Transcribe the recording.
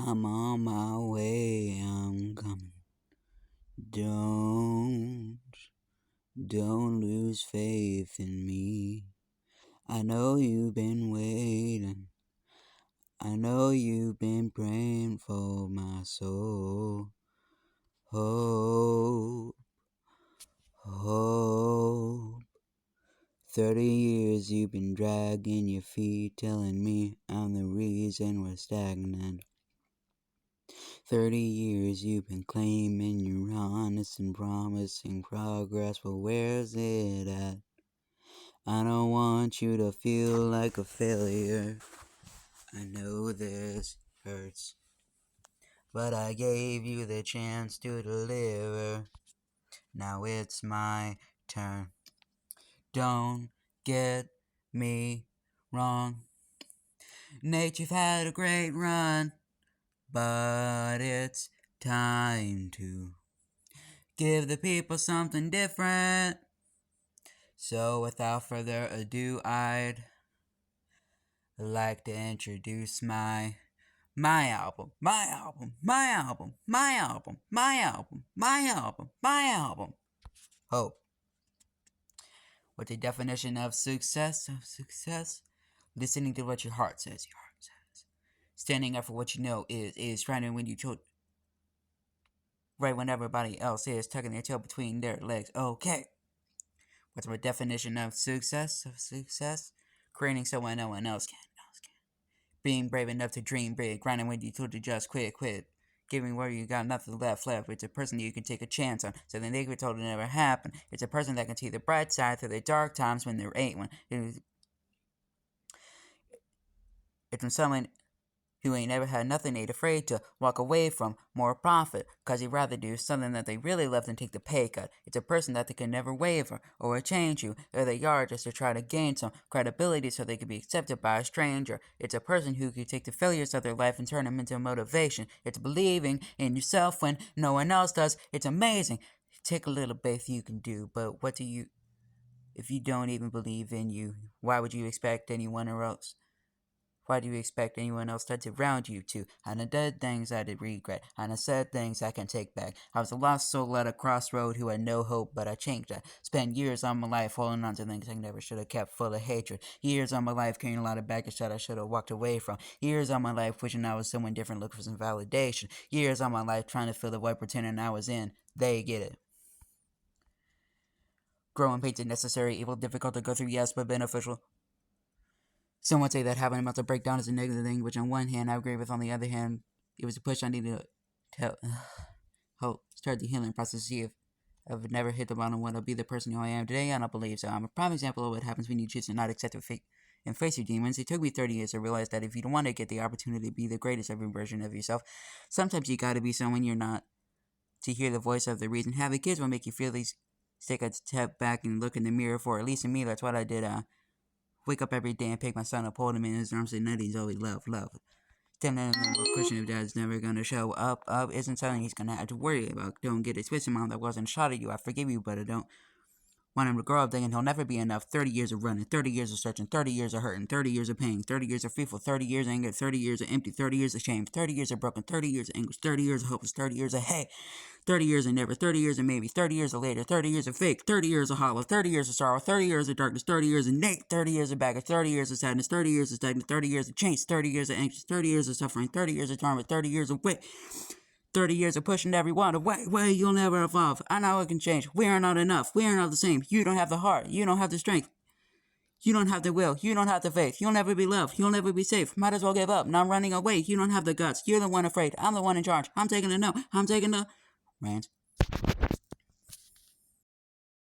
I'm on my way, I'm coming. Don't lose faith in me. I know you've been waiting. I know you've been praying for my soul. Hope. 30 years you've been dragging your feet, telling me I'm the reason we're stagnant. 30 years you've been claiming you're honest and promising progress, but where's it at? I don't want you to feel like a failure. I know this hurts, but I gave you the chance to deliver. Now it's my turn. Don't get me wrong. Nate, you've had a great run, but it's time to give the people something different. So without further ado, I'd like to introduce my album. Hope. What's the definition of success? Listening to what your heart says. Standing up for what you know is trying when you told right when everybody else is tucking their tail between their legs. Okay. What's my definition of success? Creating so no one else can. Being brave enough to dream big. Grinding when you told to just quit. Giving where you got nothing left. It's a person you can take a chance on. So the negative told it never happened. It's a person that can see the bright side through the dark times when there ain't one. It's from someone who ain't never had nothing, ain't afraid to walk away from more profit, cause he'd rather do something that they really love than take the pay cut. It's a person that they can never waver or change you, or they are just to try to gain some credibility so they can be accepted by a stranger. It's a person who can take the failures of their life and turn them into motivation. It's believing in yourself when no one else does. It's amazing. Take a little faith you can do, but what do you, if you don't even believe in you, why would you expect anyone else? Why do you expect anyone else that's around you to? And I did things I did regret, and I said things I can take back. I was a lost soul at a crossroad who had no hope, but I changed that. Spent years of my life holding on to things I never should have kept, full of hatred. Years of my life carrying a lot of baggage that I should have walked away from. Years of my life wishing I was someone different, looking for some validation. Years of my life trying to fill the void, pretending I was in. They get it. Growing pains are necessary, evil, difficult to go through, yes, but beneficial. Some would say that having a mental breakdown is a negative thing, which on one hand I agree with. On the other hand, it was a push I needed to help start the healing process. See if I've never hit the bottom, would I be the person who I am today? I don't believe so. I'm a prime example of what happens when you choose to not accept and face your demons. It took me 30 years to realize that if you don't want to get the opportunity to be the greatest ever version of yourself, sometimes you got to be someone you're not. To hear the voice of the reason. Having kids will make you feel these. Take a step back and look in the mirror. For at least in me, that's what I did. Wake up every day and pick my son up, hold him in his arms, and say, he's always love. Telling him a Christian if dad's never gonna show up isn't something he's gonna have to worry about. Don't get it twisted, Mom. That wasn't a shot at you. I forgive you, but I don't want him to grow up thinking he'll never be enough. 30 years of running, 30 years of searching, 30 years of hurting, 30 years of pain, 30 years of fearful, 30 years of anger, 30 years of empty, 30 years of shame, 30 years of broken, 30 years of anguish, 30 years of hopeless, 30 years of hey, 30 years of never, 30 years of maybe, 30 years of later, 30 years of fake, 30 years of hollow, 30 years of sorrow, 30 years of darkness, 30 years of Nate, 30 years of baggage, 30 years of sadness, 30 years of stagnant, 30 years of change, 30 years of anxious, 30 years of suffering, 30 years of torment, 30 years of wait. 30 years of pushing everyone away, you'll never evolve. I know it can change. We are not enough. We are not the same. You don't have the heart. You don't have the strength. You don't have the will. You don't have the faith. You'll never be loved. You'll never be safe. Might as well give up. Now I'm running away. You don't have the guts. You're the one afraid. I'm the one in charge. I'm taking the no. I'm taking the rant.